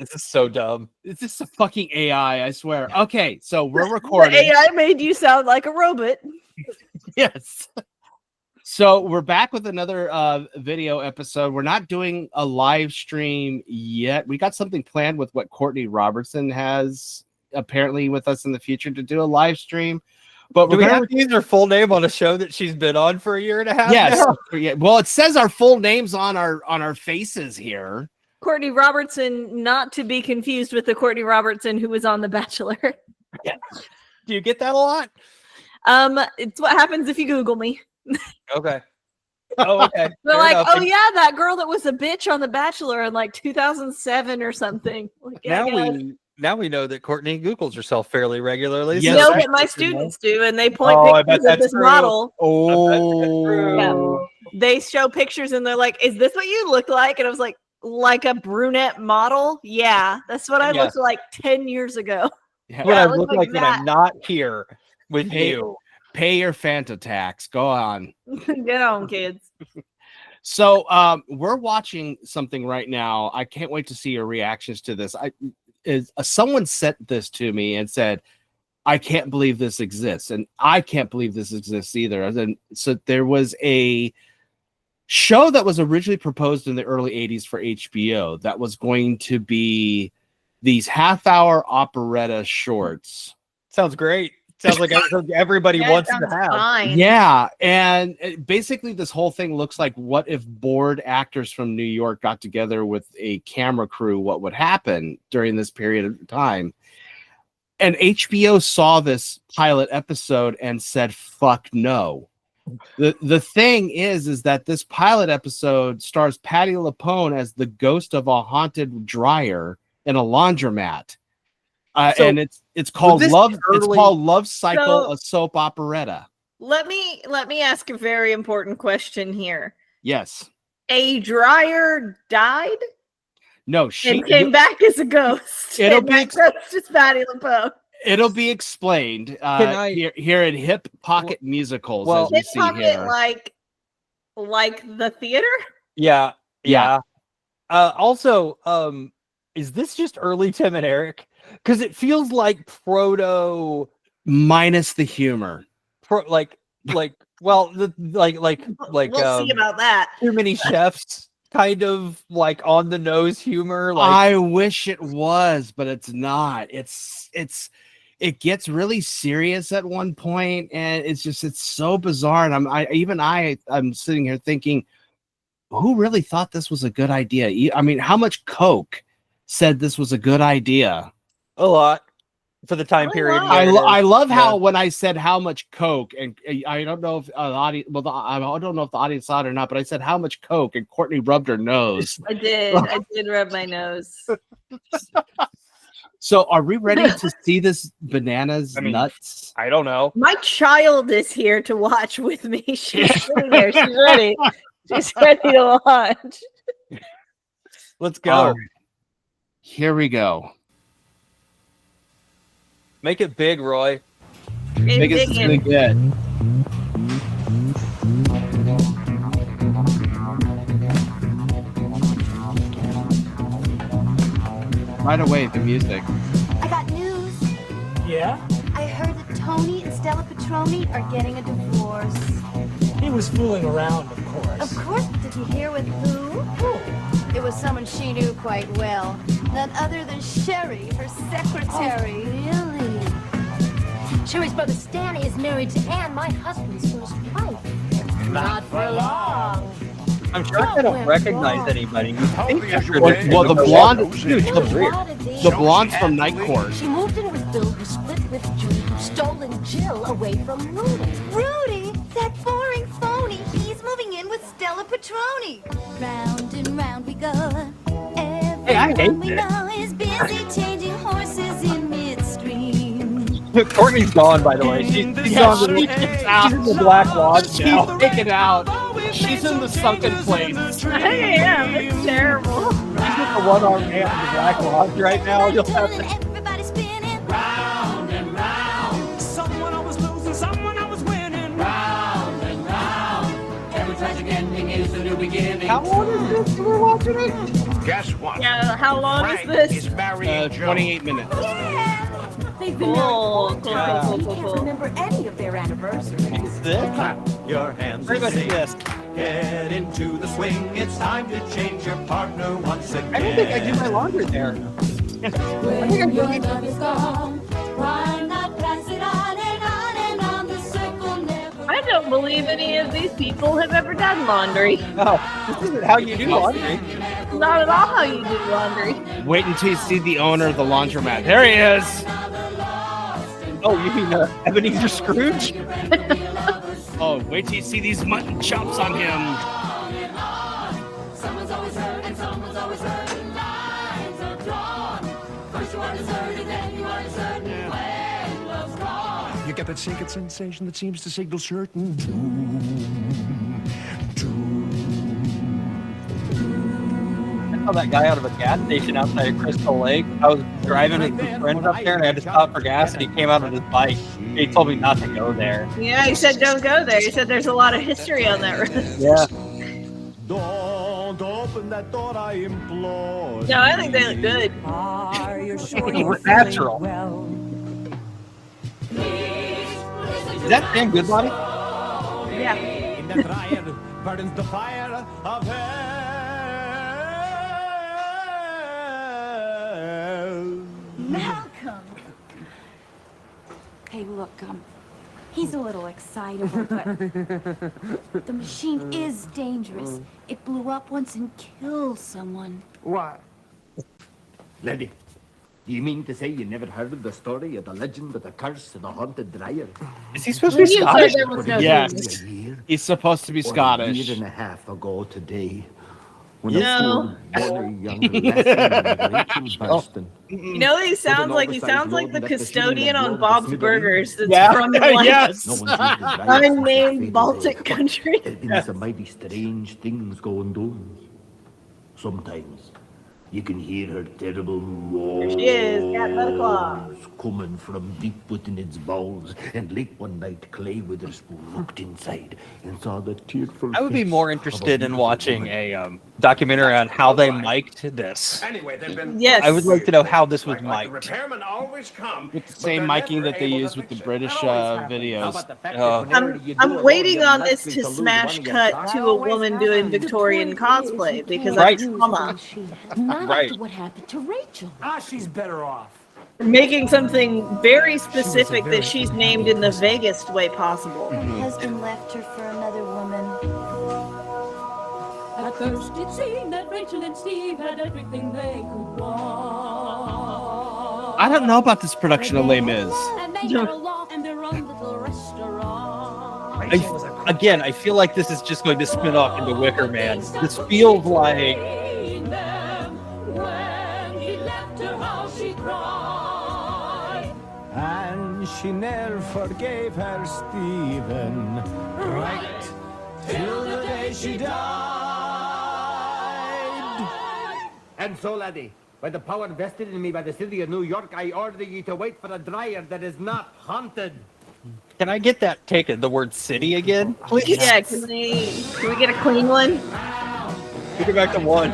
This is so dumb. It's just a fucking AI, I swear. Okay, so we're recording. The AI made you sound like a robot. Yes. So we're back with another video episode. We're not doing a live stream yet. We got something planned with what Courtney Robertson has apparently with us in the future to do a live stream. But do we have to use her full name on a show that she's been on for a year and a half? Yes. Now? Yeah. Well, it says our full names on our faces here. Courtney Robertson, not to be confused with the Courtney Robertson who was on The Bachelor. Yeah. Do you get that a lot? It's what happens if you Google me. Okay. Oh, okay. They're like, enough. Oh yeah, that girl that was a bitch on The Bachelor in like 2007 or something. Like, now we know that Courtney Googles herself fairly regularly. You know that my students do, and they point pictures of this model. Oh, yeah. They show pictures and they're like, "Is this what you look like?" And I was like a brunette model? Yeah, that's what I looked like 10 years ago. Yeah, what I look like when I'm not here with you. Pay your Fanta tax. Go on. Get on, kids. So we're watching something right now. I can't wait to see your reactions to this. Someone sent this to me and said, I can't believe this exists. And I can't believe this exists either. And so there was a show that was originally proposed in the early 80s for HBO that was going to be these half-hour operetta shorts. Sounds great. Sounds like everybody wants to have. Fine. Yeah, and basically this whole thing looks like what if bored actors from New York got together with a camera crew, what would happen during this period of time. And HBO saw this pilot episode and said, fuck no. The thing is that this pilot episode stars Patti LuPone as the ghost of a haunted dryer in a laundromat. And it's called Love. It's called Love Cycle, a soap operetta. Let me ask a very important question here. Yes. A dryer died? No, she came back as a ghost. It'll be just Patti LuPone. It'll be explained here in Hip Pocket Musicals. Well, as we Hip see Pocket, here. like the theater. Yeah. Also, is this just early Tim and Eric? Because it feels like proto minus the humor. We'll see about that. Too Many Chefs kind of like on the nose humor. Like I wish it was, but it's not. It gets really serious at one point, and it's so bizarre. And I'm sitting here thinking, who really thought this was a good idea? I mean, how much Coke said this was a good idea? A lot for the time period. I love how when I said how much Coke, and I don't know if the audience, I don't know if the audience saw it or not, but I said how much Coke, and Courtney rubbed her nose. I did rub my nose. So are we ready to see this bananas nuts? I don't know. My child is here to watch with me. She's sitting there. She's ready. She's ready to watch. Let's go. Here we go. Make it big, Roy. Make it really good. Right away, the music. I got news. Yeah? I heard that Tony and Stella Petroni are getting a divorce. He was fooling around, of course. Of course. Did you hear with who? Who? It was someone she knew quite well. None other than Sherry, her secretary. Oh, really? Sherry's brother Stanley is married to Anne, my husband's first wife. Not for long. I'm sure I don't recognize anybody. Well, the blonde, the blonde's from Night Court. She moved in with Bill, who split with Judy, who stolen Jill away from Rudy. Rudy? That boring phony. He's moving in with Stella Petroni. Round and round we go. Everyone we know is busy changing horses in midstream. Courtney's gone, by the way. She's gone to the Black Lodge now. She's taken out. She's in the sunken place. I am. It's terrible. She's just a one-armed man in the Black Lodge right now. You'll have to... Everybody spinning round and round. Someone I was losing, someone I was winning. Round and round. Every tragic ending is a new beginning. How old is this? We're watching it. Guess what? Yeah, how long Frank is this? is marrying Joe. 28 minutes. They've been Cool, married cool, for cool, cool, years. cool, Can't cool. remember any of their anniversaries. This? Your hands Very much this. Get into the swing. It's time to change your partner once again. I don't think I do my laundry there. When your love is gone, why not pass it on and on the circle never. I don't believe any of these people have ever done laundry. Oh, this isn't how you do laundry. Not at all how you do laundry. Wait until you see the owner of the laundromat. There he is. Oh, you mean Ebenezer Scrooge? Oh, wait till you see these mutton chops on him. Someone's always hurt and someone's always hurt. Lines are drawn. First you are deserted, then you are certain when love's gone. You get that sacred sensation that seems to signal certain I saw that guy out of a gas station outside of Crystal Lake. I was driving with some friends up there and I had to stop for gas and he came out on his bike. He told me not to go there. Yeah, he said don't go there. He said there's a lot of history on that road. Yeah. Don't open that door, I implore. No, I think they look good. Are you sure They you're look natural. feeling well? Is that Sam Goodbody? Yeah. In the dryer burns the fire of hell. Malcolm! Hey, look, he's a little excitable, but the machine is dangerous. It blew up once and killed someone. What? Lady, do you mean to say you never heard of the story of the legend of the curse of the haunted dryer? Is he supposed to be You said Scottish? there was no Yes. Jesus. A year He's supposed to be or a Scottish. year and a half ago today, when No. a poor, bonny young lassie named Rachel Burston. You know what he sounds like? He sounds like the custodian on Bob's Burgers that's Yeah. from like Yes. No one sees his dryer unnamed fade Baltic away. country. There's been some mighty strange things going on. Sometimes you can hear her terrible roars she is, Cat Butterclaw. coming from deep within its bowels. And late one night, Clay Witherspoon looked inside and saw the tearful. I would be face more of a interested in beautiful watching woman. a documentary on how they mic'd this. Anyway, they've been. Yes. I would like to know how this was Like the mic'd. repairmen always come With the but same they're miking never that they able use to with the fix it. British videos. I'm waiting on this to smash cut to a woman doing Victorian cosplay because Right. I'm trauma. Not Right. after what happened to Rachel. She's better off. Making something very specific that she's named in the vaguest way possible. Her husband left her for another woman. At first it seemed that Rachel and Steve had everything they could want. I don't know about this production of Les Mis. And they had a loft and their own little restaurant. Again, I feel like this is just going to spin off into Wicker Man. This feels like When he left her, how she cried. And she never forgave her Stephen, right till the day she died. And so, laddie, by the power vested in me by the city of New York, I order you to wait for a dryer that is not haunted. Can I get that taken? The word city again? Please. Yeah, can we get a clean one? We go back to one.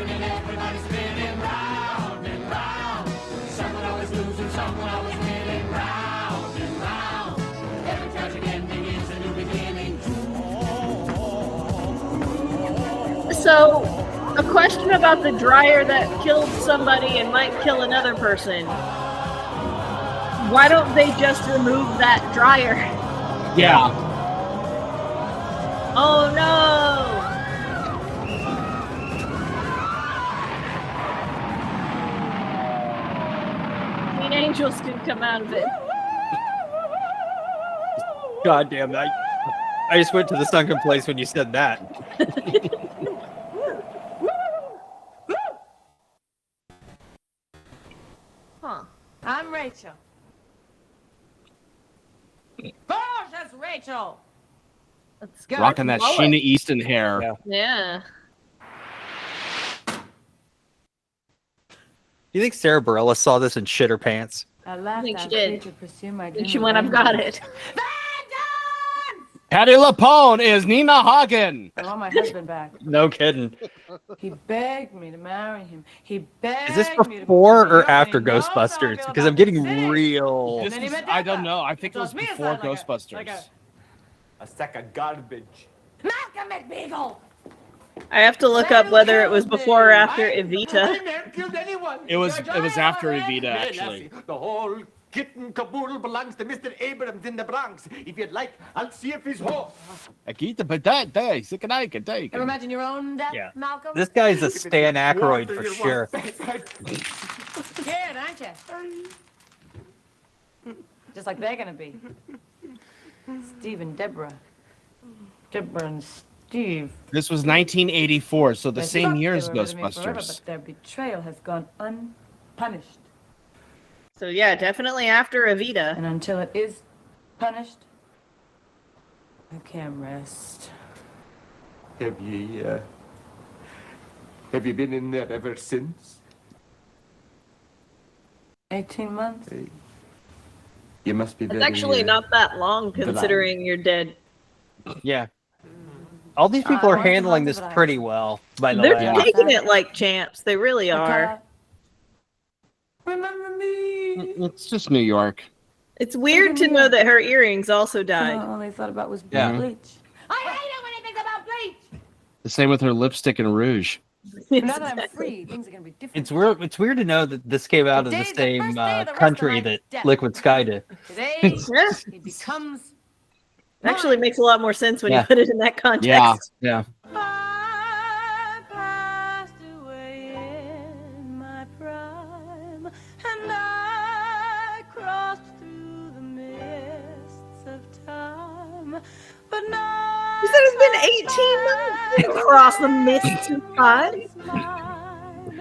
So, a question about the dryer that killed somebody and might kill another person. Why don't they just remove that dryer? Yeah. Oh no! Teen angels can come out of it. God damn that. I just went to the sunken place when you said that. Huh. I'm Rachel. Gosh, that's Rachel. That's good. Rocking that Mullet. Sheena Easton hair. Yeah. Yeah. Do you think Sarah Bareilles saw this and shit her pants? I I laughed think she out did. to pursue my And she dream went, of I've got vengeance. it. Patti LuPone is Nina Hagen. I want my husband back. No kidding. He begged me to marry him. He begged Is this me to before marry him. or after He knows how I Ghostbusters? feel Because about I'm getting the city. real. And then he met I don't Deborah. know. I think it was Tossed me before aside like Ghostbusters. A sack of garbage. Malcolm McBeagle. I have to look up whether it was before or after Evita. I never killed anyone. It was after Evita, Yeah, actually. Lassie, the whole kitten caboodle belongs to Mr. Abrams in the Bronx. If you'd like, I'll see if he's home. Ever imagine your own death, Yeah. Malcolm? This guy's a Stan Aykroyd for sure. Scared, aren't you? Just like they're gonna be. Steve and Deborah. Deborah and Steve. This was 1984, so the They same thought year they as were rid of me forever, Ghostbusters. but their betrayal has gone unpunished. So yeah, definitely after Evita. And until it is punished, I can't rest. Have you been in there ever since? 18 months? You must be It's very, actually not that long considering you're dead. Yeah. All these people are I want handling to this love it. pretty well, by the They're way. taking it like champs. They really are. Remember me? It's just New York. It's weird to know that her earrings also died. All I thought about was Yeah. bleach. I hate it when he thinks about bleach. The same with her lipstick and rouge. Now that I'm free, things are gonna be different. It's weird. It's weird to know that this came out of the Today's the same first day of the rest of country my that death. Liquid Sky did. Today, Yeah. he becomes. Actually makes a lot more sense when Yeah. you put it in that context. Yeah. I passed away in my prime, and I crossed through the mists of time. But now You said it's been 18 months across the mist of time.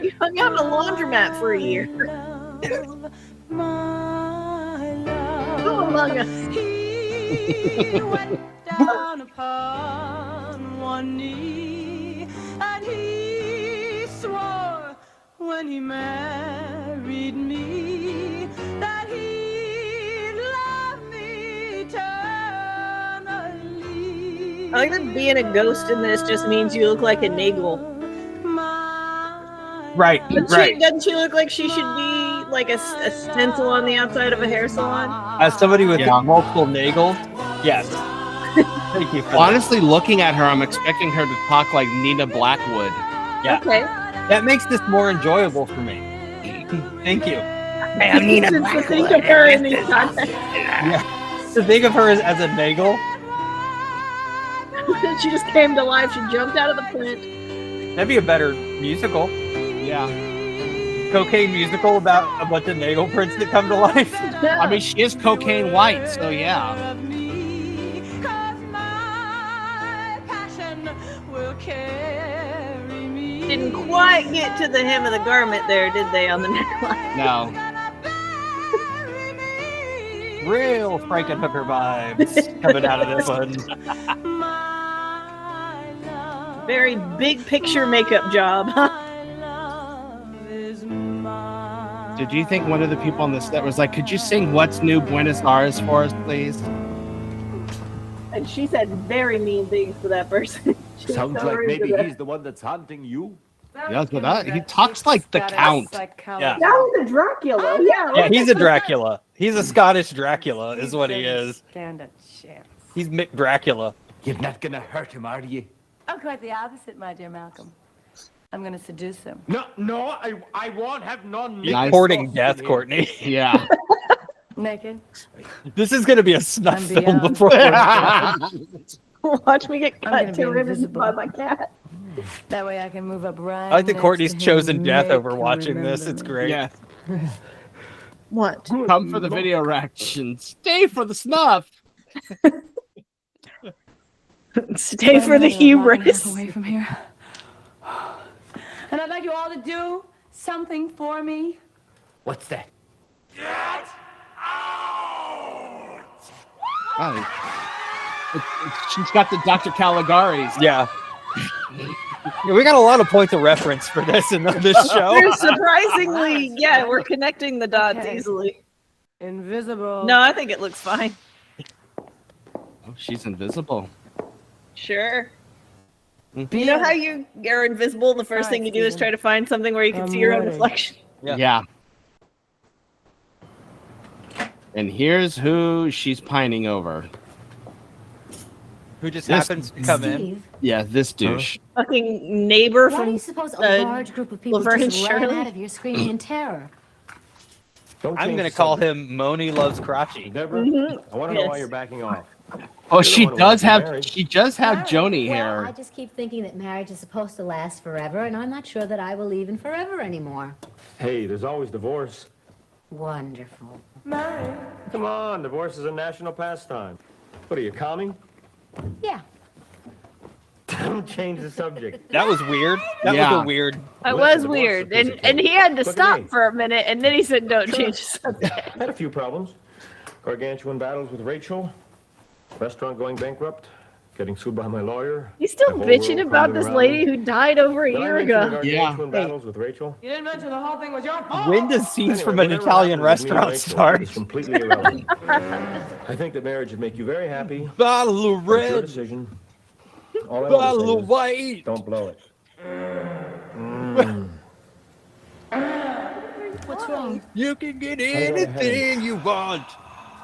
You hung out in a laundromat for a year. Who among us? He went down upon one knee, and he swore when he married me that he'd love me eternally. I like that being a ghost in this just means you look like a Nagel. Right, right. Doesn't she look like she should be like a stencil on the outside of a hair salon? As somebody with Yeah. multiple nagels, yes. Thank you for that. Honestly, looking at her, I'm expecting her to talk like Nina Blackwood. Yeah. Okay. That makes this more enjoyable for me. Thank you. I'm Nina to think of her in these contexts. Yeah. To think of her as a nagel, She just came to life. She jumped out of the print. that'd be a better musical. Yeah. Cocaine musical about a bunch of nagel prints that come to life. I mean, she is cocaine white, so yeah. Didn't quite get to the hem of the garment there, did they, on the neckline? No. Real Frankenhooker vibes coming out of this one. Very big picture makeup job. Did you think one of the people on the set was like, could you sing What's New Buenos Aires for us, please? And she said very mean things to that person. She was Sounds so like rude to maybe them. he's the one that's haunting you. Yeah, but that, he talks like the Count. Yeah. That was a Dracula. Yeah. Yeah, he's a Dracula. He's a Scottish Dracula, is what he is. Stand a chance. He's Mick Dracula. You're not gonna hurt him, are you? Oh, quite the opposite, my dear Malcolm. I'm going to seduce him. No, I won't have none. Nice. Courting death, Courtney. Yeah. Naked. This is going to be a snuff I'm film beyond. before Watch me get I'm gonna cut be to ribbons invisible. by my cat. That way I can move up right. I think next Courtney's to him chosen and death make over him watching this. It's remember me. great. Yeah. What? Come for the video reaction. Stay for the snuff. Stay for the I'm hubris. away from here. And I'd like you all to do something for me. What's that? She's got the Dr. Caligari's. Yeah. Yeah, we got a lot of points of reference for this in this show. We're surprisingly, yeah, we're connecting the dots Okay. easily. Invisible. No, I think it looks fine. she's invisible. Sure. Mhm. You know how you are invisible and the first thing you do is try to find something where you can see your own reflection? Yeah. And here's who she's pining over. Who just happens to come in. Steve, Yeah, this douche. Fucking neighbor why from do you suppose a large group of people Laverne and just ran Shirley? out of here screaming in terror? I'm going to call him Moni Loves Crotchy. Deborah, I want to know why you're backing off. Oh, You're the she one who does wants to have marry. Joni hair. Well, I just keep thinking that marriage is supposed to last forever, and I'm not sure that I believe in forever anymore. Hey, there's always divorce. Wonderful. Come on, divorce is a national pastime. What are you, calming? Yeah. Don't change the subject. That was weird. That was a weird. It was weird. And he had to Look at stop me. for a minute, and then he said, don't change the subject. Had a few problems. Gargantuan battles with Rachel. Restaurant going bankrupt. Getting sued by my lawyer. He's still my whole bitching world about crumbling this around lady me. who died over a Did I year mention the ago. Gargantuan battles with Rachel? You didn't mention the whole thing was your fault. When does scenes from an whatever Italian happened with me and restaurant Rachel start? is completely irrelevant. I think that marriage would make you very happy. Bottle of But it's your red, decision. All I want bottle to of say is, white. don't blow it. What's wrong? You can get I got a anything headache. you want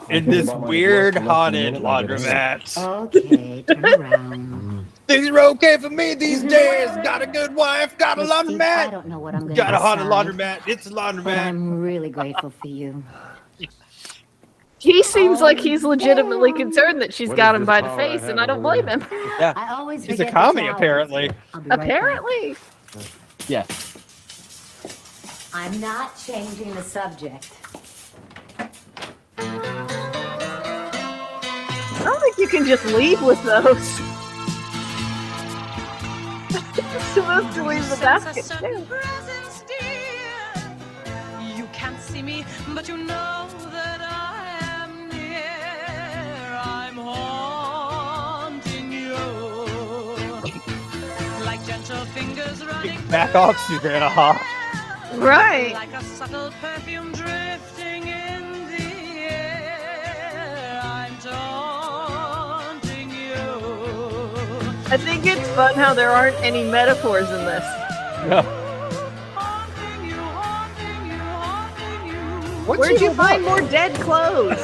I in think this about my weird divorce for less than a haunted minute, I'll get a laundromat. Okay, turn around. Things are okay for me these days. Got a good wife, got a Hey, Steve, I laundromat. don't know what I'm going to Got a haunted decide, laundromat. It's a but laundromat. I'm really grateful for you. He seems like he's legitimately concerned that she's What got is him this by the power I face, and have I don't over blame him. Yeah, I always he's a forget the commie towels. apparently. I'll be right back. Apparently. Yes. I'm not changing the subject. I don't think you can just leave with those. You're supposed to leave the basket too. You can't see me, but you know that I am near. I'm haunting you. Like gentle fingers running Back off, Susanna Hoff. Right. like a subtle perfume drifting in the air. I'm taunting you. I think it's fun how there aren't any metaphors in this. No. Haunting you, haunting you, haunting you. Where'd you find more dead clothes?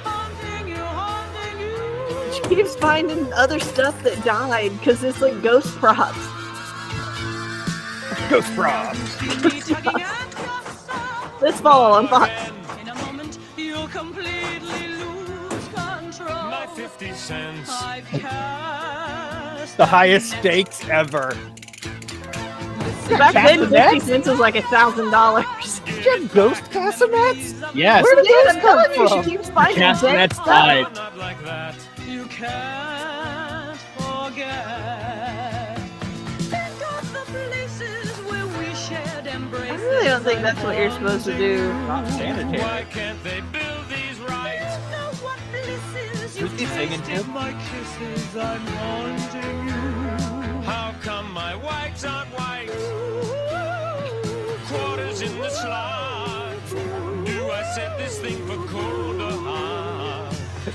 Haunting you, haunting you. She keeps finding other stuff that died because it's like ghost props. Ghost props. Be tugging at your soul. This fall on Fox. In a moment, you'll completely lose control. My 50 cents. I've cast The highest stakes ever. Back then, 50 Castanets? cents was like $1,000. Did you have ghost castanets? Yes. Where did those I'm come telling you, from? she keeps finding dead Castanets stuff. died. Not like that. You can't forget. Think of the places where we shared I embraces. really don't think that's what you're supposed to do. Not sanitary. Why can't they build these right? Know what blisses you Who's he singing taste to? in my kisses. I'm haunting you. How come my whites aren't white? Quarters in the slot. Do I set this thing for cold or hot? I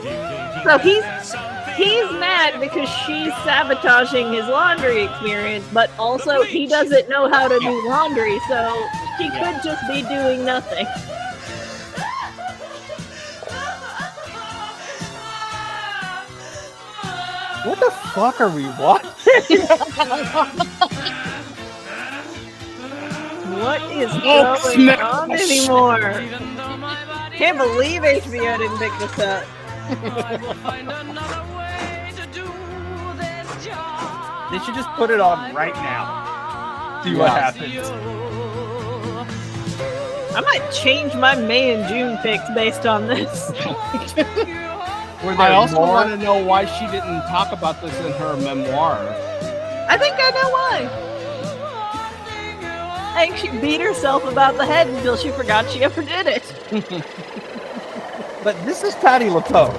keep thinking So he's there's something he's mad because she's sabotaging his laundry experience, but also he doesn't know how to do laundry, so he could just be doing nothing. What the fuck are we watching? What is Oh, going snap. on anymore? Even though my body Can't believe HBO didn't pick this up. I will find another way to do this job. They should just put it on right now. See what happens. I might change my May and June picks based on this. Were I there also more? want to know why she didn't talk about this in her memoir. I think I know why. I think she beat herself about the head until she forgot she ever did it. But this is Patti LuPone.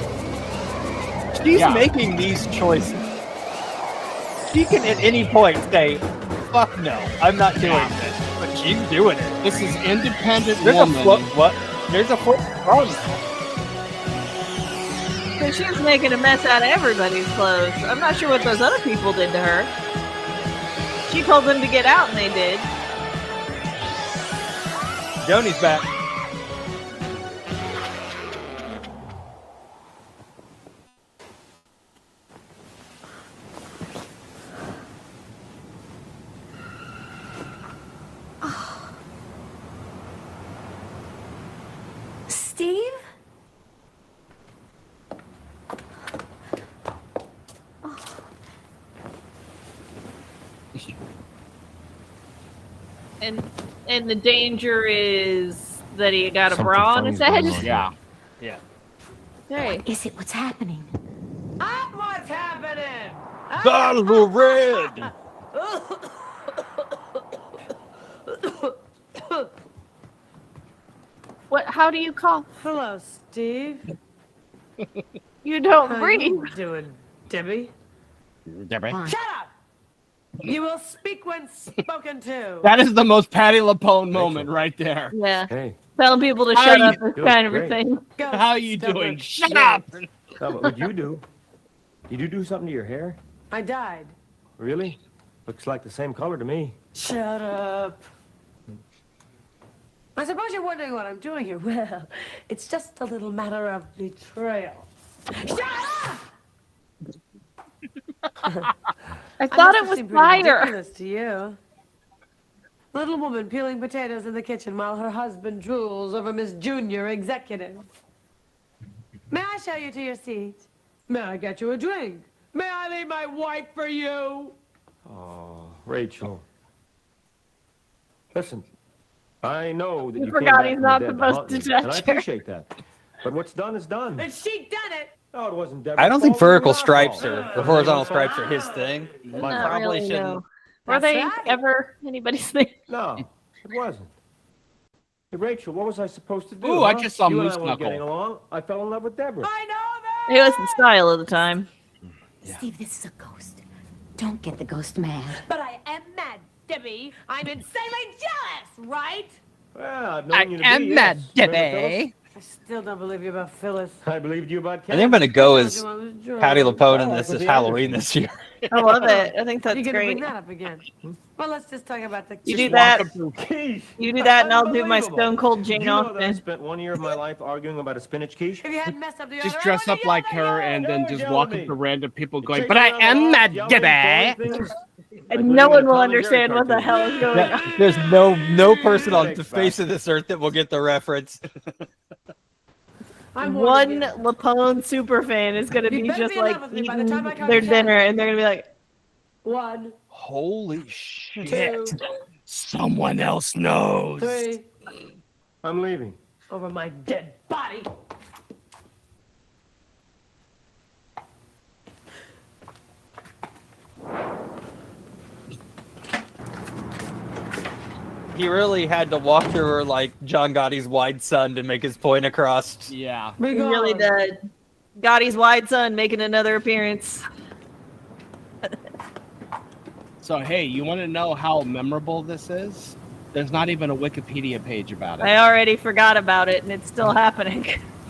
She's Yeah. making these choices. She can at any point say, fuck no, I'm not doing this. But she's doing it. This is independent There's woman. a foot. What? There's a foot wrong now. Because she was making a mess out of everybody's clothes. I'm not sure what those other people did to her. She told them to get out, and they did. Joni's back. Steve? And the danger is that he got a Something bra on his funny's head. going on. Yeah. Yeah. Hey, Is it what's happening? What's happening? Bottle of red. what? How do you cough? Hello, Steve. You don't How breathe. you doing, Debbie? Deborah. Fine. Shut up! You will speak when spoken to. That is the most Patti LuPone moment right there. Yeah, Hey, telling people to How shut you up is doing? kind of a Great. thing. Go, How you stubborn doing? shit. Shut up! what would you do? Did you do something to your hair? I died. Really? Looks like the same color to me. Shut up. I suppose you're wondering what I'm doing here. Well, it's just a little matter of betrayal. Shut up! I thought it must was seem pretty fire. ridiculous to you. Little woman peeling potatoes in the kitchen while her husband drools over Miss Junior Executive. May I show you to your seat? May I get you a drink? May I leave my wife for you? Oh, Rachel. Listen, I know that You you forgot came he's back not from the dead supposed to haunt me, and I touch her. appreciate that. But what's done is done. And she done it. No, it wasn't Deborah's I don't think fault, it was vertical my stripes fault. or horizontal stripes are his thing. My Not probably really, shouldn't. no. Were That's they right. ever anybody's thing? No, it wasn't. Hey, Rachel, what was I supposed to do? Ooh, I huh? just saw you Moose and I weren't Knuckle. getting along. I fell in love with Deborah. I know that. It was the style of the time. Steve, this is a ghost. Don't get the ghost mad. But I am mad, Debbie. I'm insanely jealous, right? Well, I've known you to be, yes. Remember Phyllis? I still don't believe you about Phyllis. I believed you about I think I'm gonna go as Patti LuPone in Oh, this with is the Halloween others. this year. I love it. I think You're that's gonna great. bring that up again. Well, let's just talk about the. You do Just that. walk up to- Quiche. You do that, and I'll do my Unbelievable. Stone Cold Did Jane you know that I Austen. spent 1 year of my life arguing about a spinach quiche? If you hadn't messed up the Just other, dress I up would've like yelled her at you. and then Don't just yell walk at up me. to random people going, Chasing but I around the am block, mad, yelling, Debbie. throwing things, like And living no in a one will Tom and Jerry understand what the cartoon. hell is going on. There's no person on the face of this earth that will get the reference. I'm One warning you. LuPone super fan is going to You be better just be in like love with me by the eating time I come their to dinner, town. and they're going to be like, 1, Holy shit. 2, Someone else knows. 3, I'm leaving. over my dead body. He really had to walk through her like John Gotti's wide sun to make his point across. Yeah. Be he gone. really did. Gotti's wide son making another appearance. So, hey, you want to know how memorable this is? There's not even a Wikipedia page about it. I already forgot about it, and it's still happening.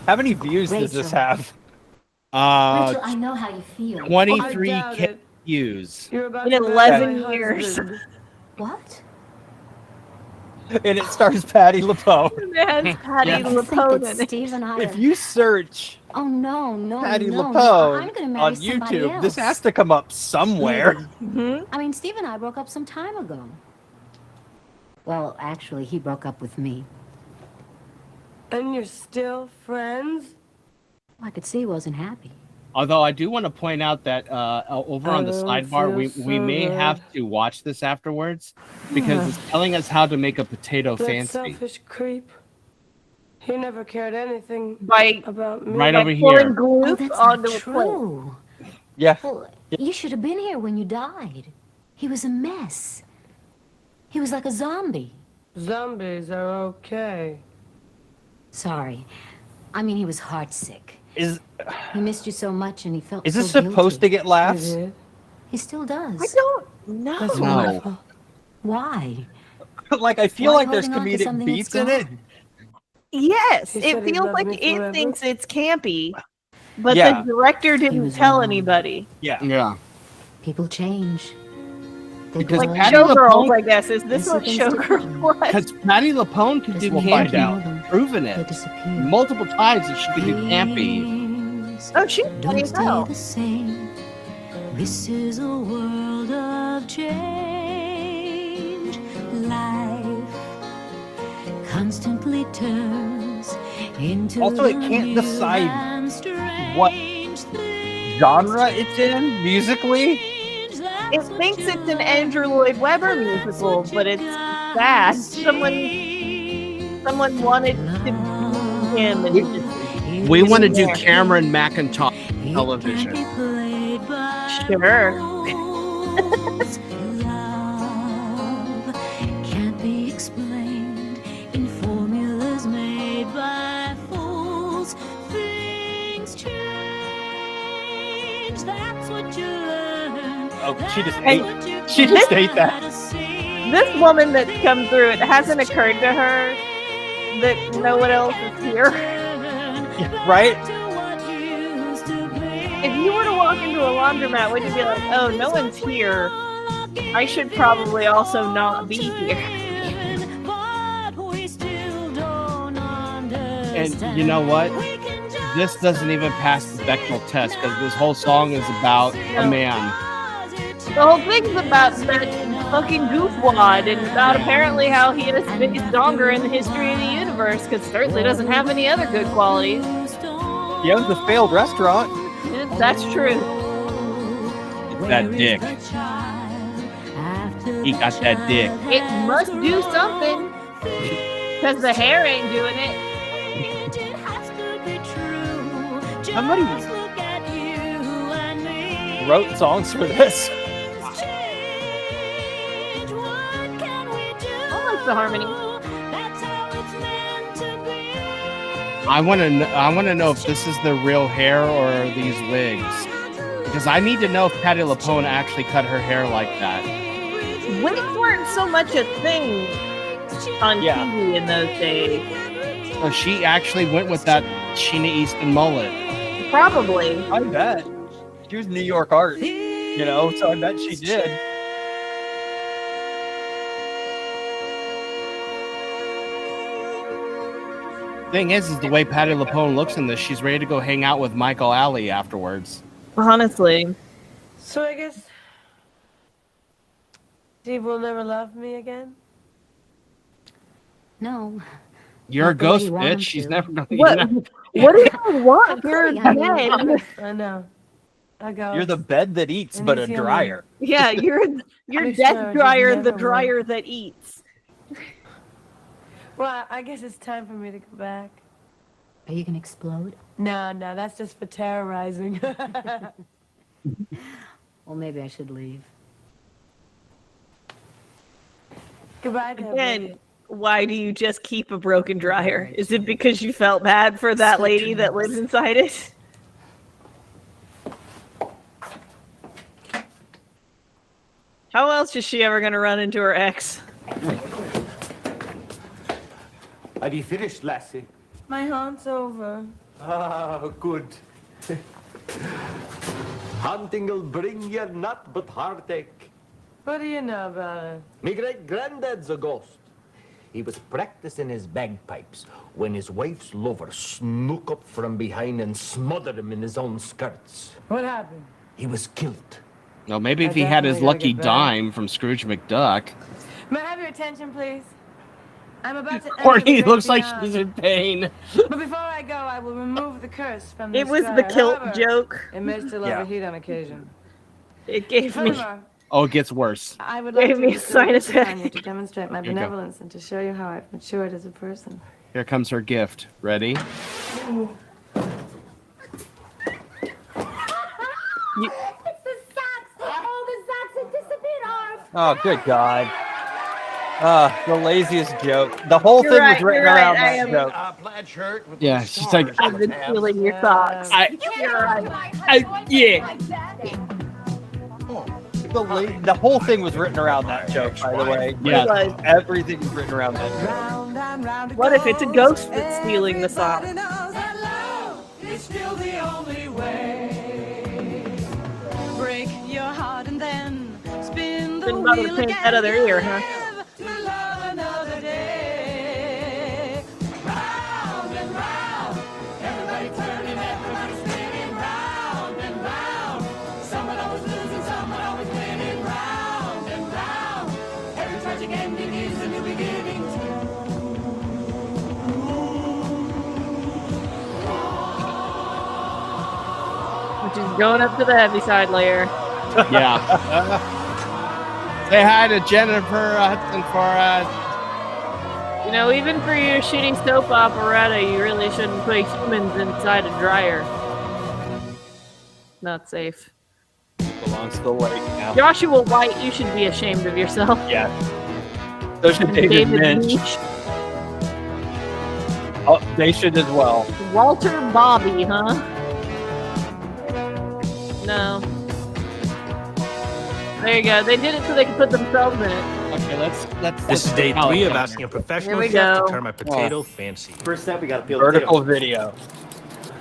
How many views does this Rachel. have? Rachel, I know how you feel. 23K views. You're about In to marry 11 my years. husband. What? And it stars Patti LuPone. Man, Patti I think LuPone that in it. Steve and I If are... you search Oh, no, Patti no. LuPone I'm gonna marry on somebody YouTube, else. this has to come up somewhere. Mhm. I mean, Steve and I broke up some time ago. Well, actually, he broke up with me. And you're still friends? I could see he wasn't happy. Although I do want to point out that over on the I don't sidebar, we feel may so have to watch this afterwards because it's telling us how to make a potato That fancy. selfish creep. He never cared anything By about me. Right over pouring here. glue Oh, that's onto not a plate. true. Yeah. Well, you should have been here when you died. He was a mess. He was like a zombie. Zombies are okay. Sorry. I mean, he was heartsick. Is He missed you so much and he felt is so this supposed to guilty. get laughs? He still does. I don't know. That's No. wonderful. Why? Like I feel Why like there's holding on to comedic something beats that's in it. gone? Yes, He it said he feels loved like me it forever. thinks it's campy. But Yeah. the director didn't was tell wrong. anybody. Yeah. People change. They Because Like grow. Patti Showgirls, LuPone- I guess. Is this They see what things Showgirls differently. was? Because Patti LuPone could do We'll campy. find out. Proven They it disappear. multiple times that she could do campy. Things Oh, she's funny don't as stay hell. the same. This is a world of change. Life constantly turns into Also, it can't new decide and strange what things. genre it's in musically. It thinks it's an Andrew Lloyd Webber musical, but it's bad. Someone wanted to be him, and We want to do Yeah. Cameron McIntosh It television. can't be played by Sure. rules. Love can't be explained in formulas made by fools. Things change. That's what you learn. Oh, she just Hey, ate. She just ate that. this woman that's come through, it hasn't occurred to her that no one else is here. Right? If you were to walk into a laundromat, would you be like, oh, no one's here? I should probably also not be here. And you know what? This doesn't even pass the Bechdel test because this whole song is about a man. The whole thing's about that fucking goofwad and about apparently how he is the biggest donger in the history of the universe because certainly doesn't have any other good qualities. He owns a failed restaurant. Yeah, that's true. It's that dick. He got that dick. It must do something because the hair ain't doing it. Somebody wrote songs for this. I like the harmony. I want to know if this is the real hair or are these wigs. Because I need to know if Patti LuPone actually cut her hair like that. Wigs weren't so much a thing on Yeah. TV in those days. So she actually went with that Sheena Easton mullet. Probably. I bet. She was New York art, you know, so I bet she did. Thing is the way Patti LuPone looks in this, she's ready to go hang out with Michael Alley afterwards. Honestly. So I guess Steve will never love me again. No. You're a Not the way ghost, you want him bitch. She's to. never gonna. What? What do you want? You're Yeah, I mean- dead. I know. I go. You're the bed that eats, And but he's a the only- dryer. Yeah, you're I'm death sure dryer, he's the never dryer that eats. Well, I guess it's time for me to go back. Are you gonna explode? No, that's just for terrorizing. Well, maybe I should leave. Goodbye, Deborah. Again, why do you just keep a broken dryer? Is it because you felt bad for that lady that lives inside it? How else is she ever gonna run into her ex? Have you finished, lassie? My hunt's over. Ah, good. Hunting'll bring you naught but heartache. What do you know about it? Me great-granddad's a ghost. He was practicing his bagpipes when his wife's lover snook up from behind and smothered him in his own skirts. What happened? He was killed. No, maybe if I he had his definitely gotta lucky get back. dime from Scrooge McDuck. May I have your attention, please? I'm about to. Or enter the he great looks like beyond. she's in pain. But before I go, I will remove the curse from It this was the dryer. kilt However, joke. It may still Yeah. overheat on occasion. It gave me. Furthermore, Oh, it gets worse. I would like Gave to me a bestow sinus this upon you headache. to demonstrate my Here you go. benevolence and to show you how I've matured as a person. Here comes her gift. Ready? It's the socks! Oh, the socks have disappeared. Oh, good God. The laziest joke. The whole You're thing right, was written you're right, around I that am- joke. Plaid shirt with Yeah, she's like, I've been stealing your socks. You're right. yeah. The whole thing was written around that joke, by the way. Yeah. It was. Everything was written around that joke. Round and round it What if it's a goes, ghost and that's stealing the socks? everybody knows that love is still the only way. Didn't bother to paint that other ear, huh? To love another day. Round and round, everybody turning, everybody spinning round and round. Someone always losing, someone always winning round and round. Every tragic ending is a new beginning too. Which is going up to the heavy side layer. Yeah. Say hi to Jennifer Hudson for us. You know, even for your shitty soap operetta, you really shouldn't put humans inside a dryer. Not safe. Belongs to the lake now. Joshua White, you should be ashamed of yourself. Yeah. So should And David Lynch. Leitch. Oh, they should as well. Walter Bobby, huh? No. There you go. They did it so they could put themselves in it. Okay, let's. This is day 3 of asking a Here professional we chef go. to turn my potato fancy. First step, we gotta peel the Vertical potato. video.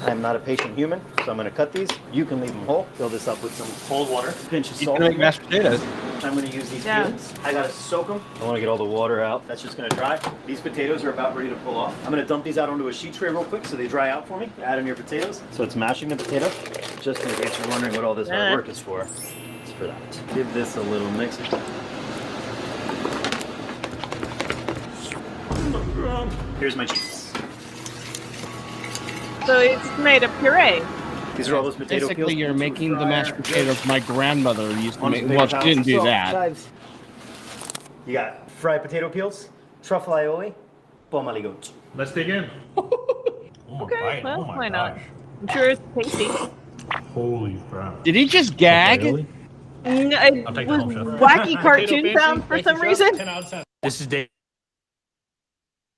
I'm not a patient human, so I'm gonna cut these. You can leave them whole. Fill this up with some cold water. Pinch of He's salt. gonna make mashed potatoes. I'm gonna use these Yeah. peels. I gotta soak them. I wanna get all the water out. That's just gonna dry. These potatoes are about ready to pull off. I'm gonna dump these out onto a sheet tray real quick so they dry out for me. Add in your potatoes. So it's mashing the potato. Just in case you're wondering what all this hard work is for. It's for that. Give this a little mix. Here's my cheese. So it's made a puree. These are all those potato Basically, peels. you're making the mashed potatoes my grandmother used to On make. potato Well, she didn't do salt, that. chives. You got fried potato peels, truffle aioli, pomaligot. Let's dig in. Okay, well, why not? I'm sure it's tasty. Holy crap. Did he just gag? It I'll take the was home chef. wacky cartoon sound for some reason. This is day.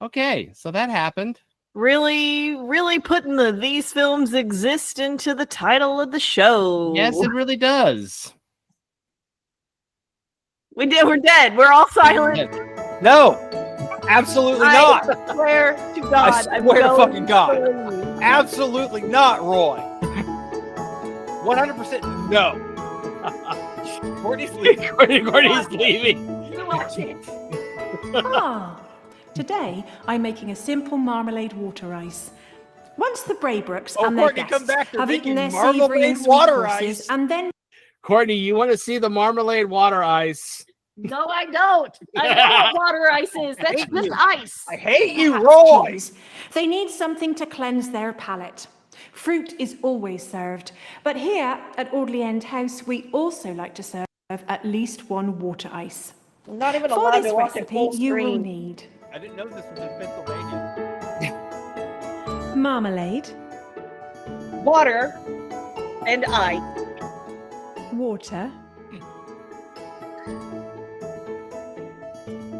Okay, so that happened. Really putting these films exist into the title of the show. Yes, it really does. We did. We're dead. We're all silent. No, absolutely not. I swear to God. I swear to I'm fucking God. going to- Absolutely not, Roy. 100% no. Courtney's leaving. Courtney's leaving. Watch it. Ah, today I'm making a simple marmalade water ice. Once the Braybrooks Oh, and their Courtney, come guests back. You're have eaten making their savoury marmalade and sweet water courses, ice. and then Courtney, you want to see the marmalade water ice? No, I don't. I know what water ice is. That's just ice. I hate you, perhaps Roy. cheese, they need something to cleanse their palate. Fruit is always served, but here at Audley End House, we also like to serve at least one water ice. I'm not even For allowed this to watch it recipe, full you will screen. need I didn't know this was in Pennsylvania. marmalade, Water and ice. water,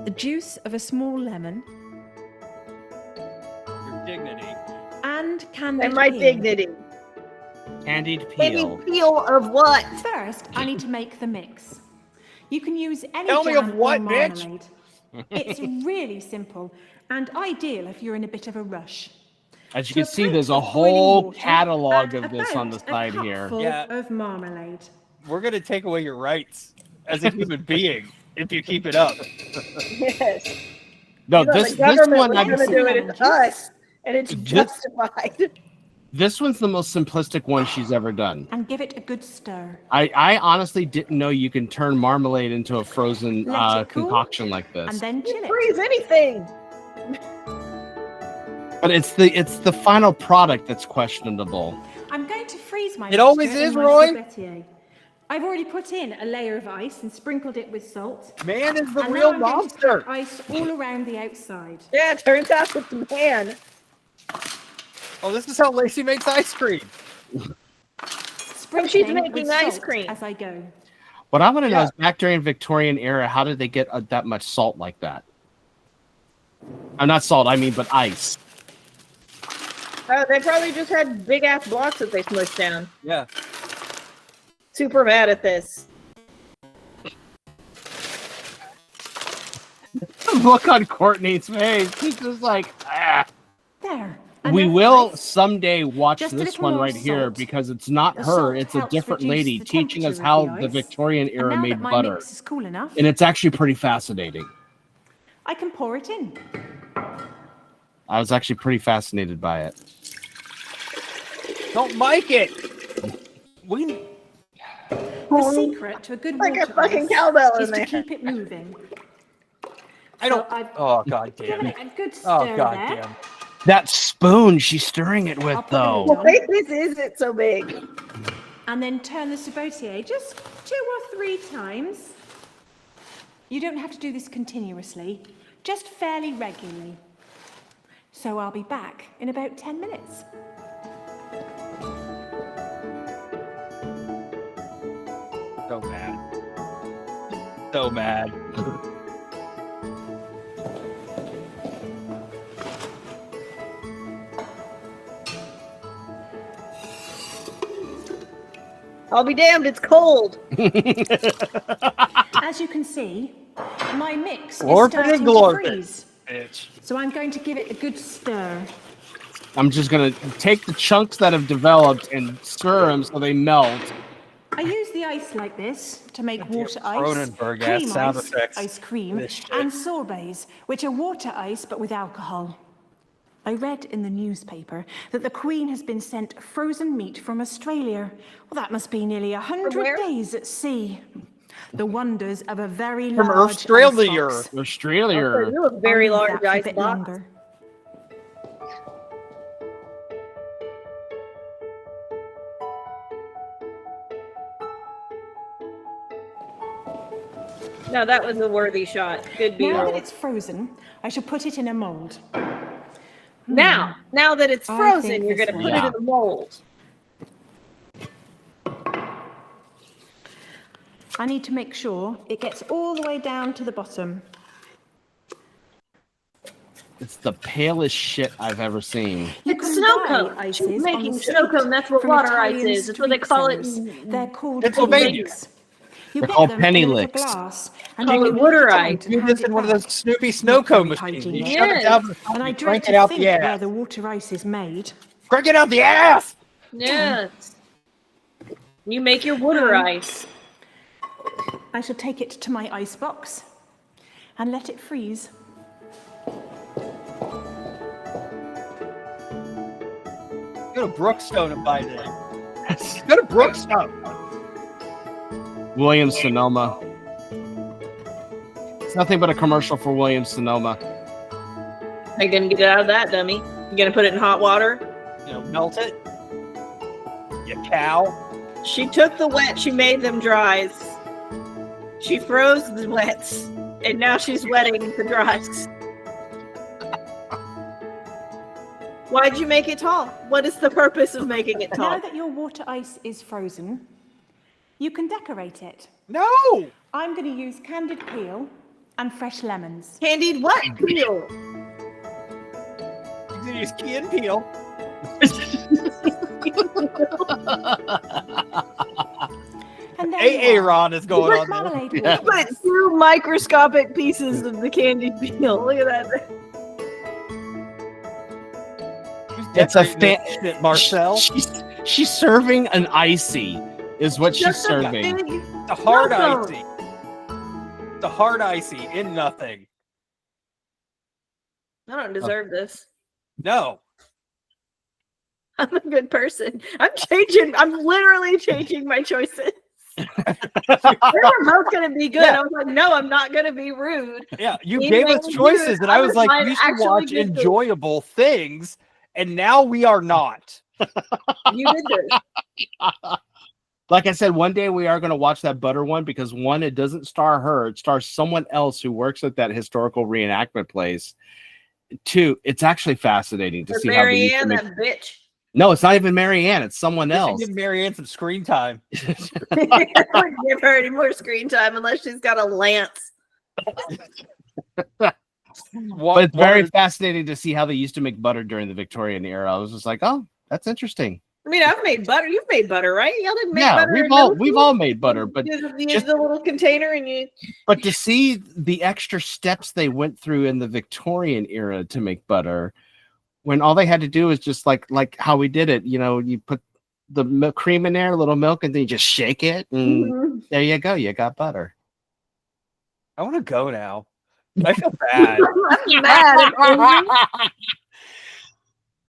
the juice of a small lemon, Your dignity. and candied And my peel. dignity. Candied Maybe peel. peel of what? First, I need to make the mix. You can use any Tell me jam of what, or bitch? marmalade. It's really simple and ideal if you're in a bit of a rush. As you To can see, put there's a boiling whole water, catalog add of this on the about a side here. cupful Yeah. of marmalade. We're gonna take away your rights as a human being if you keep it up. Yes. No, You know, this the government one was I'm going to do it. It's us, and it's This- justified. this one's the most simplistic one she's ever done. And give it a good stir. I honestly didn't know you can turn marmalade into a frozen Let it cool, concoction like And this. then chill it. Freeze anything. But it's the final product that's questionable. I'm going to freeze my It always mixture in is, my Roy. sorbetier. I've already put in a layer of ice and sprinkled it with salt. Man is the And real now I'm going to monster. put ice all around the outside. Yeah, it turns out it's the man. Oh, this is how Lacey makes ice cream. Sprinkling making with ice salt cream. as I go. What I want to know Yeah. is back during Victorian era, how did they get that much salt like that? Not salt, I mean, but ice. They probably just had big ass blocks that they smushed down. Yeah. Super bad at this. The look on Courtney's face. She's just like, ah. There. And We therefore, will someday watch just a this little one more right here salt. because it's not The her, salt it's a helps different reduce lady the teaching us temperature how of the ice. Victorian And era now made that my butter. mix is cool enough, And it's actually pretty fascinating. I can pour it in. I was actually pretty fascinated by it. Don't mic it. The secret to a good Like a water fucking ice cowbell in is to there. keep it moving. I don't. So I've Oh god given damn. it a good Oh stir god there. damn. That spoon she's stirring it with, I'll put the lid though. on. Why is it so big? And then turn the sabotier just 2 or 3 times. You don't have to do this continuously, just fairly regularly. So I'll be back in about 10 minutes. So mad. So mad. I'll be damned, it's cold. As you can see, my mix is Glorp it starting and to glorp it, freeze. bitch. So I'm going to give it a good stir. I'm just going to take the chunks that have developed and stir them so they melt. I use the ice like this to make water ice, Cronenberg-ass cream sound ice, effects. ice cream, This shit. and sorbets, which are water ice but with alcohol. I read in the newspaper that the Queen has been sent frozen meat from Australia. Well, that must be nearly 100 days at sea. The wonders of a very From large Australia. icebox. Australia. You have very I'll leave large that for a ice bit box. longer. No, that was a worthy shot. Good Now that B-roll. it's frozen, I shall put it in a mold. Now that it's I frozen, think you're this going to one- put it in a mold. I need to make sure it gets all the way down to the bottom. It's the palest shit I've ever seen. You It's can snow buy cone. ices She's on making the snow street cone. That's what from water ice Italian is. That's what they street call it. sellers. They're called Pennsylvania. licks. You They're get called them penny in a little licks. glass, and Call then it you water lift it ice. out and Do hand this in it one of back. those Snoopy snow Not cone very machines. You hygienic. shove it Yes. down, And I you dread crank it to out think the where ass. the water ice is made. Crank it out the ass! Yes. You make your water ice. I shall take it to my ice box and let it freeze. Go to Brookstone and buy that. Go to Brookstone. Williams Sonoma. It's nothing but a commercial for Williams Sonoma. How you going to get it out of that, dummy? You going to put it in hot water? You know, melt it. You cow. She took the wet, she made them dries. She froze the wets, and now she's wetting the dries. Why'd you make it tall? What is the purpose of making it Now tall? that your water ice is frozen, you can decorate it. No! I'm going to use candied peel and fresh lemons. Candied what? Peel. You can use key and peel. And there you are. Aaron is going Put on there. marmalade Yeah. water. Put 2 microscopic pieces of the candied peel. Look at that. It's a Decorating this shit, Marcel. She's serving an icy, is what she's Just a serving. big The hard snow cone. icy. The hard icy in nothing. I don't deserve this. No. I'm a good person. I'm literally changing my choices. They were both going to be good. Yeah. I was like, no, I'm not going to be rude. Yeah, you You gave made us me choices, rude. and I I was was like, trying you to should actually watch do this. enjoyable things, and now we are not. You did this. Like I said, one day we are going to watch that butter one because one, it doesn't star her, it stars someone else who works at that historical reenactment place. 2, it's actually fascinating to But see how they used to Marianne, make- that bitch. No, it's not even Marianne, it's someone else. Give Marianne some screen time. I wouldn't give her any more screen time unless she's got a lance. But it's very fascinating to see how they used to make butter during the Victorian era. I was just like, oh, that's interesting. I mean, I've made butter. You've made butter, right? Y'all didn't make Yeah, butter. we've in all middle school? made butter, but You use just- the little container and you. But to see the extra steps they went through in the Victorian era to make butter when all they had to do was just like how we did it. You put the cream in there, a little milk, and then you just shake it, and there you go. You got butter. I want to go now. I feel bad. I'm mad.